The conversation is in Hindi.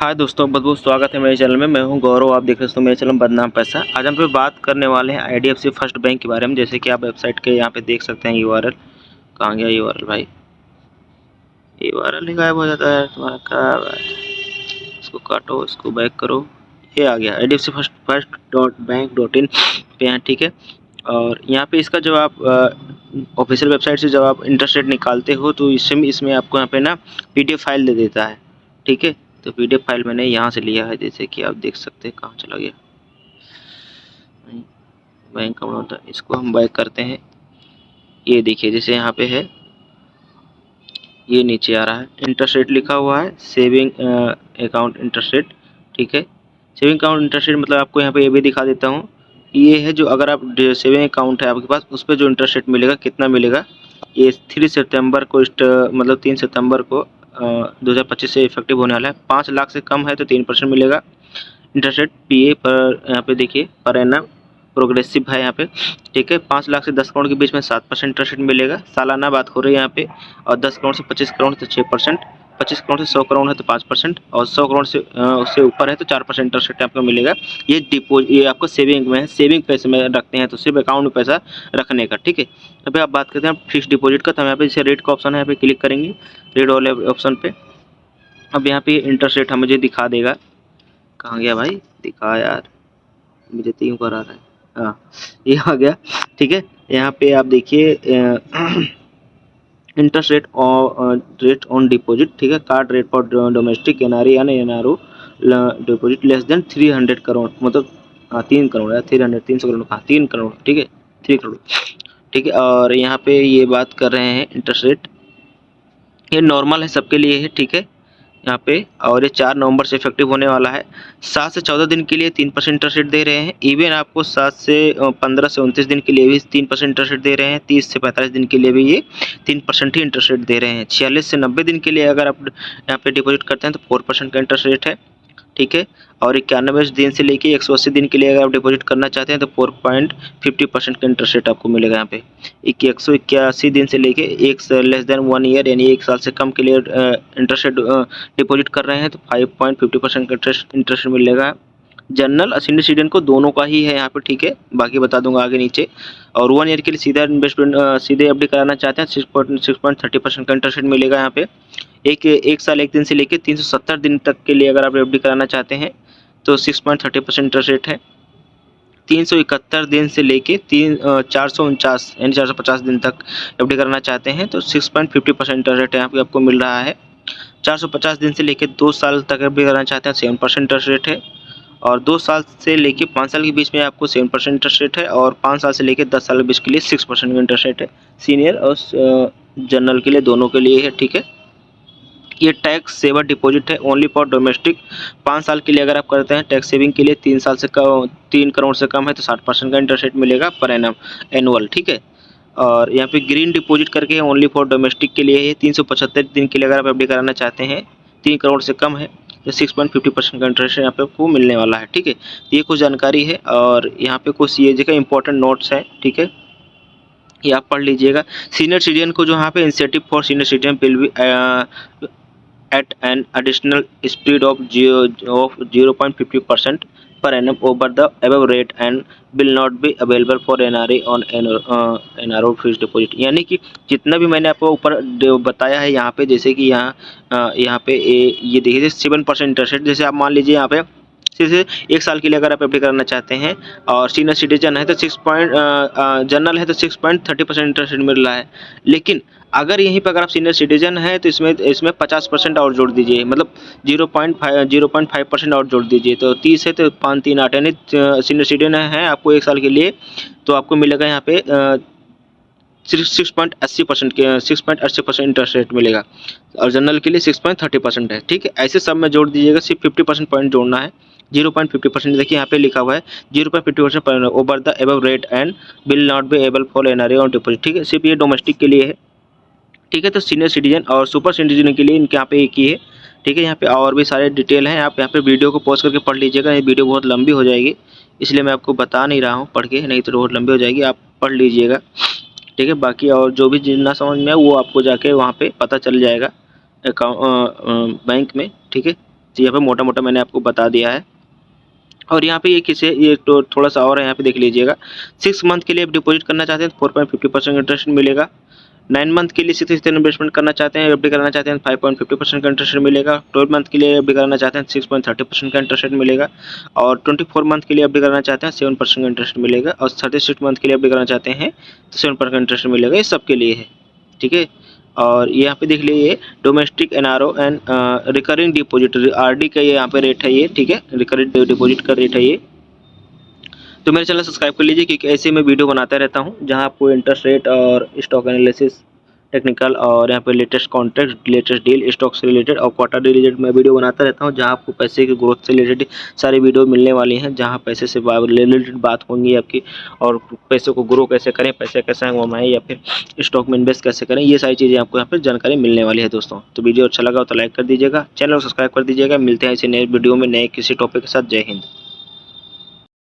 हाय दोस्तों, बहुत बहुत स्वागत है मेरे चैनल में। मैं हूं गौरव, आप देख रहे हो मेरे चैनल बदनाम पैसा। आज हम पे बात करने वाले हैं आईडीएफसी फर्स्ट बैंक के बारे में। जैसे कि आप वेबसाइट के यहाँ पे देख सकते हैं यूआरएल। कहाँ गया यूआरएल भाई? यूआरएल ही गायब हो जाता है तुम्हारा, क्या बात है। इसको काटो, इसको बैक करो। ये आ गया IDFC first first dot bank dot in पे हैं, ठीक है। और यहाँ पे इसका जब आप ऑफिशियल वेबसाइट से जब आप इंटरेस्ट रेट निकालते हो तो इसमें आपको यहाँ पे ना पीडीएफ फाइल दे देता है, ठीक है। तो पीडीएफ फाइल मैंने यहाँ से लिया है, जैसे कि आप देख सकते हैं। कहाँ चला गया बैंक का होता, इसको हम बैक करते हैं। ये देखिए, जैसे यहाँ पे है, ये नीचे आ रहा है, इंटरेस्ट रेट लिखा हुआ है, सेविंग अकाउंट इंटरेस्ट रेट, ठीक है। सेविंग अकाउंट इंटरेस्ट रेट मतलब आपको यहाँ पे ये भी दिखा देता हूँ। ये है जो अगर आप सेविंग अकाउंट है आपके पास, उस पर जो इंटरेस्ट रेट मिलेगा कितना मिलेगा। ये 3 सितंबर को मतलब 3 सितंबर को 2025 से इफेक्टिव होने वाला है। 5 लाख से कम है तो 3% मिलेगा इंटरेस्ट रेट पीए पर। यहाँ पे देखिए पर एनम प्रोग्रेसिव है यहाँ पे, ठीक है। 5 लाख से 10 करोड़ के बीच में 7% इंटरेस्ट रेट मिलेगा। सालाना बात हो रही है यहाँ पे। और 10 करोड़ से 25 करोड़ तो 6%, 25 करोड़ से 100 करोड़ है तो 5%, और 100 करोड़ से उससे ऊपर है तो 4% इंटरेस्ट रेट आपको मिलेगा। ये आपको सेविंग में है, सेविंग पैसे में रखते हैं तो सिर्फ अकाउंट में पैसा रखने का, ठीक है। अभी आप बात करते हैं फिक्स डिपॉजिट का, तो हम यहाँ पे जैसे रेट का ऑप्शन है, यहाँ पे क्लिक करेंगे, रेट वाले ऑप्शन पे। अब यहाँ पे इंटरेस्ट रेट मुझे दिखा देगा। कहाँ गया भाई? दिखा यार, मुझे तीन पर आ रहा है। हाँ, ये आ गया, ठीक है। यहाँ पे आप देखिए इंटरेस्ट रेट ऑन डिपॉजिट, ठीक है। Card rate for domestic NRE and NRO deposit less than 300 crore, मतलब 3 करोड़ है, 300 करोड़, हाँ 3 करोड़, ठीक है, 3 करोड़, ठीक है। और यहाँ पे ये बात कर रहे हैं इंटरेस्ट रेट, ये नॉर्मल है, सबके लिए है, ठीक है यहाँ पे। और ये 4 नवंबर से इफेक्टिव होने वाला है। 7 से 14 दिन के लिए 3% इंटरेस्ट रेट दे रहे हैं। इवन आपको 7 से 15 से 29 दिन के लिए भी 3% इंटरेस्ट रेट दे रहे हैं। 30 से 45 दिन के लिए भी ये 3% ही इंटरेस्ट रेट दे रहे हैं। 46 से 90 दिन के लिए अगर आप यहाँ पे डिपॉजिट करते हैं तो 4% का इंटरेस्ट रेट है, ठीक है। और 91 दिन से लेके 180 दिन के लिए अगर आप डिपॉजिट करना चाहते हैं तो 4.50% का इंटरेस्ट रेट आपको मिलेगा यहाँ पे। 181 दिन से लेके लेस देन 1 ईयर यानी 1 साल से कम के लिए इंटरेस्ट रेट डिपॉजिट कर रहे हैं तो 5.50% का इंटरेस्ट मिलेगा। जनरल और सीनियर सिटीजन को दोनों का ही है यहाँ पे, ठीक है। बाकी बता दूंगा आगे नीचे। और 1 ईयर के लिए सीधा इन्वेस्टमेंट सीधे एफडी कराना चाहते हैं 6.30% का इंटरेस्ट रेट मिलेगा यहाँ पे। एक साल 1 दिन से लेकर 370 दिन तक के लिए अगर आप एफडी कराना चाहते हैं तो 6.30% इंटरेस्ट रेट है। 371 दिन से लेके 449 यानी 450 दिन तक एफडी कराना चाहते हैं तो 6.50% इंटरेस्ट रेट यहाँ पे आपको मिल रहा है। 450 दिन से लेके 2 साल तक एफडी कराना चाहते हैं 7% इंटरेस्ट रेट है। और 2 साल से लेके 5 साल के बीच में आपको 7% इंटरेस्ट रेट है। और 5 साल से लेके 10 साल के बीच के लिए 6% इंटरेस्ट रेट है। सीनियर और जनरल के लिए दोनों के लिए है, ठीक है। ये टैक्स सेवर डिपॉजिट है ओनली फॉर डोमेस्टिक। 5 साल के लिए अगर आप करते हैं टैक्स सेविंग के लिए 3 साल से कम 3 करोड़ से कम है तो 60% का इंटरेस्ट रेट मिलेगा पर एनम एनुअल, ठीक है। और यहाँ पे ग्रीन डिपॉजिट करके ओनली फॉर डोमेस्टिक के लिए है। 375 दिन के लिए अगर आप एफडी कराना चाहते हैं 3 करोड़ से कम है तो 6.50% का इंटरेस्ट यहाँ पे आपको मिलने वाला है, ठीक है। ये कुछ जानकारी है और यहाँ पे कुछ ये जगह इंपॉर्टेंट नोट्स हैं, ठीक है, ये आप पढ़ लीजिएगा। सीनियर सिटीजन को जो यहाँ पे incentive for senior citizen will be at an additional speed of 0.50% per annum over the above rate and will not be available for NRA on NRO fixed deposit। यानी कि जितना भी मैंने आपको ऊपर बताया है यहाँ पे, जैसे कि यहाँ पे ये देखिए 7% इंटरेस्ट रेट। जैसे आप मान लीजिए यहाँ पे जैसे 1 साल के लिए अगर आप एफडी करना चाहते हैं और सीनियर सिटीजन है तो जनरल है तो 6.30% इंटरेस्ट रेट मिल रहा है। लेकिन अगर यहीं पर अगर आप सीनियर सिटीजन है तो इसमें 50% और जोड़ दीजिए, मतलब 0.5% और जोड़ दीजिए तो 30 है तो 5 3 8 यानी सीनियर सिटीजन है आपको 1 साल के लिए तो आपको मिलेगा यहाँ पे 6.80% इंटरेस्ट रेट मिलेगा। और जनरल के लिए 6.30% है, ठीक है। ऐसे सब में जोड़ दीजिएगा, सिर्फ 50% पॉइंट जोड़ना है। 0.50% देखिए यहाँ पे लिखा हुआ है 0.50% पर over the above rate and will not be able for NRA on deposit, ठीक है। सिर्फ ये डोमेस्टिक के लिए है, ठीक है। तो सीनियर सिटीजन और सुपर सिटीजन के लिए इनके यहाँ पे एक ही है, ठीक है। यहाँ पे और भी सारे डिटेल हैं, आप यहाँ पे वीडियो को पॉज करके पढ़ लीजिएगा। ये वीडियो बहुत लंबी हो जाएगी इसलिए मैं आपको बता नहीं रहा हूँ पढ़ के, नहीं तो बहुत लंबी हो जाएगी, आप पढ़ लीजिएगा, ठीक है। बाकी और जो भी जितना समझ में है वो आपको जाके वहाँ पे पता चल जाएगा अकाउंट बैंक में, ठीक है। तो यहाँ पे मोटा मोटा मैंने आपको बता दिया है। और यहाँ पे ये तो थोड़ा सा और है, यहाँ पे देख लीजिएगा। 6 मंथ के लिए आप डिपॉजिट करना चाहते हैं 4.50% इंटरेस्ट मिलेगा। 9 मंथ के लिए 60 इन्वेस्टमेंट करना चाहते हैं, एफडी कराना चाहते हैं 5.50% का इंटरेस्ट मिलेगा। 12 मंथ के लिए एफडी कराना चाहते हैं 6.30% का इंटरेस्ट मिलेगा। और 24 मंथ के लिए एफडी कराना चाहते हैं 7% का इंटरेस्ट मिलेगा। और 36 मंथ के लिए एफडी कराना चाहते हैं तो 7% का इंटरेस्ट मिलेगा। ये सबके लिए है, ठीक है। और यहाँ पे देख लीजिए domestic NRO and recurring deposit, RD का ये यहाँ पे रेट है ये, ठीक है। रिकरिंग डिपॉजिट का रेट है ये। तो मेरे चैनल सब्सक्राइब कर लीजिए, क्योंकि ऐसे मैं वीडियो बनाता रहता हूँ जहाँ आपको इंटरेस्ट रेट और स्टॉक एनालिसिस, टेक्निकल और यहाँ पे latest contract, latest deal, stock से रिलेटेड और क्वार्टर रिलेटेड मैं वीडियो बनाता रहता हूँ, जहाँ आपको पैसे की ग्रोथ से रिलेटेड सारी वीडियो मिलने वाली हैं, जहाँ पैसे से रिलेटेड बात होंगी आपकी, और पैसे को ग्रो कैसे करें, पैसे कैसे कमाएं, या फिर स्टॉक में इन्वेस्ट कैसे करें, ये सारी चीज़ें आपको यहाँ पर जानकारी मिलने वाली है दोस्तों। तो वीडियो अच्छा लगा हो तो लाइक कर दीजिएगा, चैनल को सब्सक्राइब कर दीजिएगा। मिलते हैं इसी नए वीडियो में नए किसी टॉपिक के साथ। जय हिंद।